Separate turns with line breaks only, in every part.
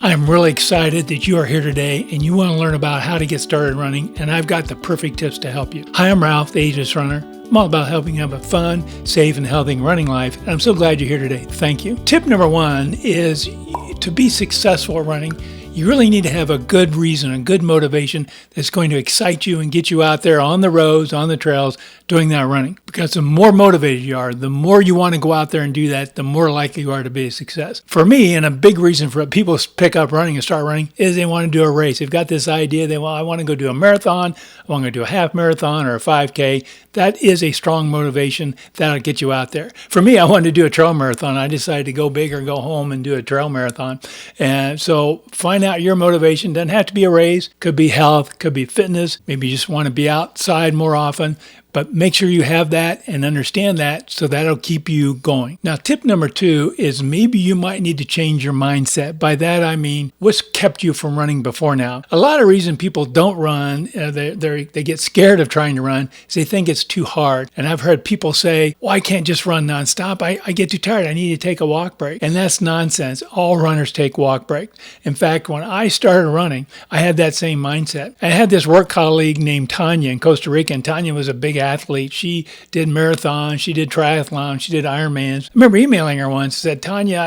I'm really excited that you are here today and you want to learn about how to get started running, and I've got the perfect tips to help you. Hi, I'm Ralph, the Ageless Runner. I'm all about helping you have a fun, safe, and healthy running life, and I'm so glad you're here today. Thank you. Tip number one is to be successful at running, you really need to have a good reason, a good motivation that's going to excite you and get you out there on the roads, on the trails, doing that running. Because the more motivated you are, the more you want to go out there and do that, the more likely you are to be a success. For me, and a big reason for people pick up running and start running, is they want to do a race. They've got this idea, I want to go do a marathon, I want to do a half marathon or a 5K. That is a strong motivation that'll get you out there. For me, I wanted to do a trail marathon. I decided to go big or go home and do a trail marathon. And so find out your motivation. Doesn't have to be a race, could be health, could be fitness. Maybe you just want to be outside more often. But make sure you have that and understand that, so that'll keep you going. Now, tip number two is maybe you might need to change your mindset. By that, I mean, what's kept you from running before now? A lot of reason people don't run, they get scared of trying to run, is they think it's too hard. And I've heard people say, well, I can't just run nonstop. I get too tired. I need to take a walk break. And that's nonsense. All runners take walk breaks. In fact, when I started running, I had that same mindset. I had this work colleague named Tanya in Costa Rica, and Tanya was a big athlete. She did marathons, she did triathlons, she did Ironmans. I remember emailing her once, said, Tanya,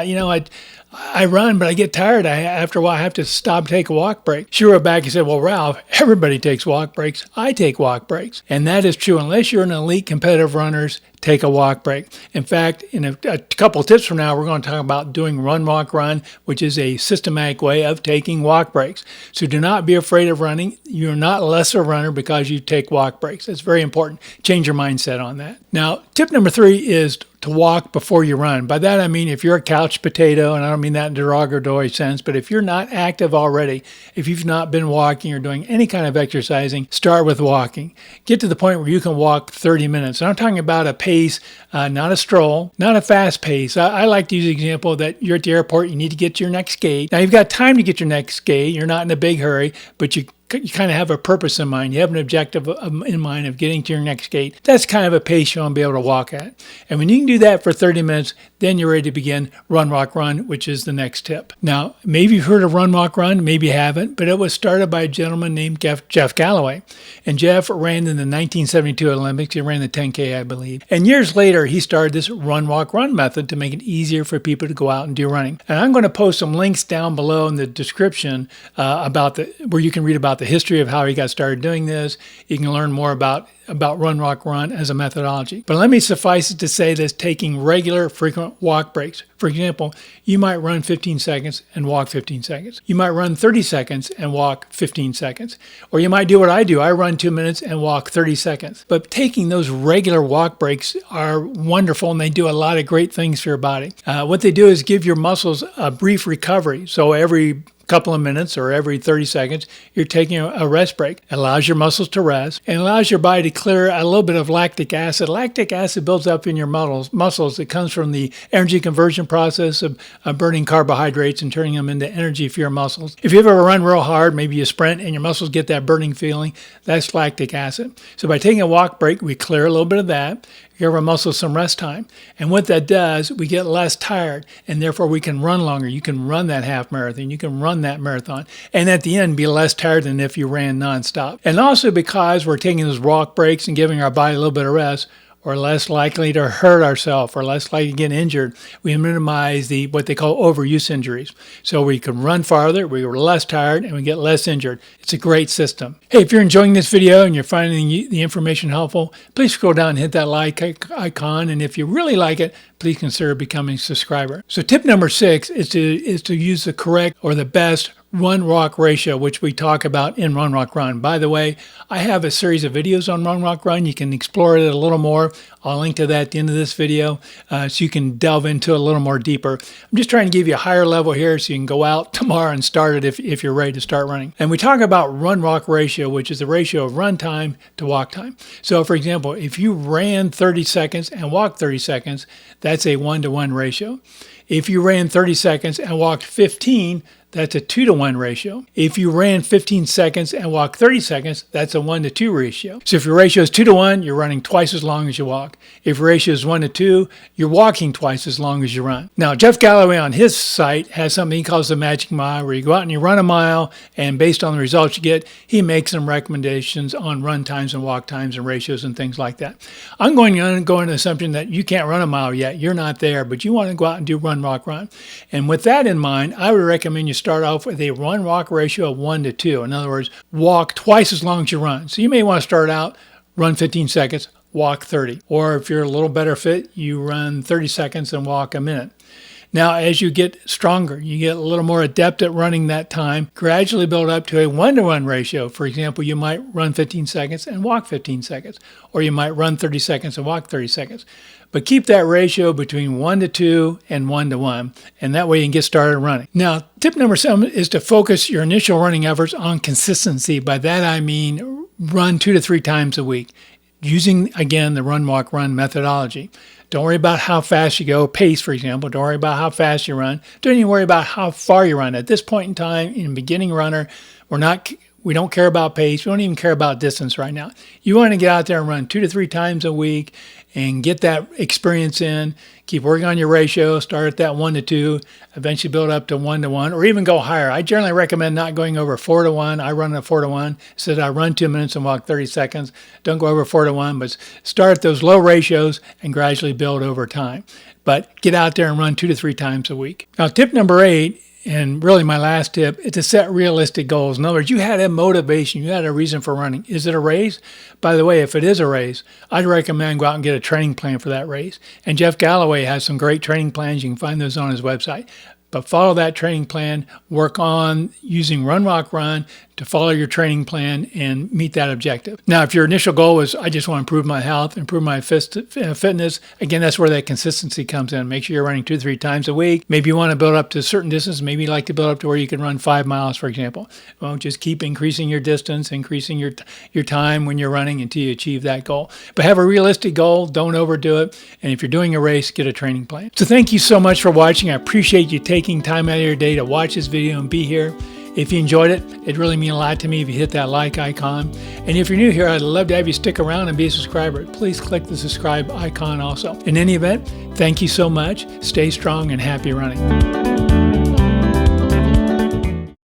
I run, but I get tired. After a while, I have to stop, take a walk break. She wrote back and said, well, Ralph, everybody takes walk breaks. I take walk breaks. And that is true. Unless you're an elite competitive runner, take a walk break. In fact, in a couple of tips from now, we're going to talk about doing run, walk, run, which is a systematic way of taking walk breaks. So do not be afraid of running. You're not less a runner because you take walk breaks. It's very important. Change your mindset on that. Now, tip number three is to walk before you run. By that, I mean, if you're a couch potato, and I don't mean that in a derogatory sense, but if you're not active already, if you've not been walking or doing any kind of exercising, start with walking. Get to the point where you can walk 30 minutes. And I'm talking about a pace, not a stroll, not a fast pace. I like to use the example that you're at the airport, you need to get to your next gate. Now, you've got time to get your next gate. You're not in a big hurry, but you kind of have a purpose in mind. You have an objective in mind of getting to your next gate. That's kind of a pace you want to be able to walk at. And when you can do that for 30 minutes, then you're ready to begin run, walk, run, which is the next tip. Now, maybe you've heard of run, walk, run, maybe you haven't, but it was started by a gentleman named Jeff Galloway. And Jeff ran in the 1972 Olympics. He ran the 10K, I believe. And years later, he started this run, walk, run method to make it easier for people to go out and do running. And I'm going to post some links down below in the description where you can read about the history of how he got started doing this. You can learn more about run, walk, run as a methodology. But let me suffice it to say this, taking regular, frequent walk breaks. For example, you might run 15 seconds and walk 15 seconds. You might run 30 seconds and walk 15 seconds. Or you might do what I do. I run 2 minutes and walk 30 seconds. But taking those regular walk breaks are wonderful, and they do a lot of great things for your body. What they do is give your muscles a brief recovery. So every couple of minutes or every 30 seconds, you're taking a rest break. It allows your muscles to rest and allows your body to clear a little bit of lactic acid. Lactic acid builds up in your muscles. It comes from the energy conversion process of burning carbohydrates and turning them into energy for your muscles. If you ever run real hard, maybe you sprint and your muscles get that burning feeling, that's lactic acid. So by taking a walk break, we clear a little bit of that. Give our muscles some rest time. And what that does, we get less tired, and therefore we can run longer. You can run that half marathon. You can run that marathon. And at the end, be less tired than if you ran nonstop. And also because we're taking those walk breaks and giving our body a little bit of rest, we're less likely to hurt ourselves or less likely to get injured. We minimize what they call overuse injuries. So we can run farther, we're less tired, and we get less injured. It's a great system. Hey, if you're enjoying this video and you're finding the information helpful, please scroll down and hit that like icon. And if you really like it, please consider becoming a subscriber. So tip number 6 is to use the correct or the best run-walk ratio, which we talk about in Run, Walk, Run. By the way, I have a series of videos on Run, Walk, Run. You can explore it a little more. I'll link to that at the end of this video so you can delve into it a little more deeper. I'm just trying to give you a higher level here so you can go out tomorrow and start it if you're ready to start running. And we talk about run-walk ratio, which is the ratio of run time to walk time. So for example, if you ran 30 seconds and walked 30 seconds, that's a 1-to-1 ratio. If you ran 30 seconds and walked 15, that's a 2-to-1 ratio. If you ran 15 seconds and walk 30 seconds, that's a 1-to-2 ratio. So if your ratio is 2-to-1, you're running twice as long as you walk. If your ratio is 1-to-2, you're walking twice as long as you run. Now, Jeff Galloway on his site has something he calls the magic mile, where you go out and you run a mile, and based on the results you get, he makes some recommendations on run times and walk times and ratios and things like that. I'm going to go into the assumption that you can't run a mile yet. You're not there, but you want to go out and do run, walk, run. And with that in mind, I would recommend you start off with a run-walk ratio of 1-to-2. In other words, walk twice as long as you run. So you may want to start out, run 15 seconds, walk 30. Or if you're a little better fit, you run 30 seconds and walk a minute. Now, as you get stronger, you get a little more adept at running that time, gradually build up to a 1-to-1 ratio. For example, you might run 15 seconds and walk 15 seconds, or you might run 30 seconds and walk 30 seconds. But keep that ratio between 1-to-2 and 1-to-1, and that way you can get started running. Now, tip number 7 is to focus your initial running efforts on consistency. By that I mean run 2 to 3 times a week, using, again, the run, walk, run methodology. Don't worry about how fast you go, pace, for example. Don't worry about how fast you run. Don't even worry about how far you run. At this point in time, in beginning runner, we don't care about pace. We don't even care about distance right now. You want to get out there and run 2 to 3 times a week and get that experience in. Keep working on your ratio. Start at that 1-to-2, eventually build up to 1-to-1, or even go higher. I generally recommend not going over 4-to-1. I run a 4-to-1. So I run 2 minutes and walk 30 seconds. Don't go over 4-to-1, but start at those low ratios and gradually build over time. But get out there and run 2 to 3 times a week. Now, tip number 8, and really my last tip, is to set realistic goals. In other words, you had a motivation, you had a reason for running. Is it a race? By the way, if it is a race, I'd recommend go out and get a training plan for that race. And Jeff Galloway has some great training plans. You can find those on his website. But follow that training plan, work on using run, walk, run to follow your training plan and meet that objective. Now, if your initial goal is, I just want to improve my health, improve my fitness, again, that's where that consistency comes in. Make sure you're running 2 to 3 times a week. Maybe you want to build up to a certain distance. Maybe you like to build up to where you can run 5 miles, for example. Well, just keep increasing your distance, increasing your time when you're running until you achieve that goal. But have a realistic goal. Don't overdo it. And if you're doing a race, get a training plan. So thank you so much for watching. I appreciate you taking time out of your day to watch this video and be here. If you enjoyed it, it'd really mean a lot to me if you hit that like icon. And if you're new here, I'd love to have you stick around and be a subscriber. Please click the subscribe icon also. In any event, thank you so much. Stay strong and happy running.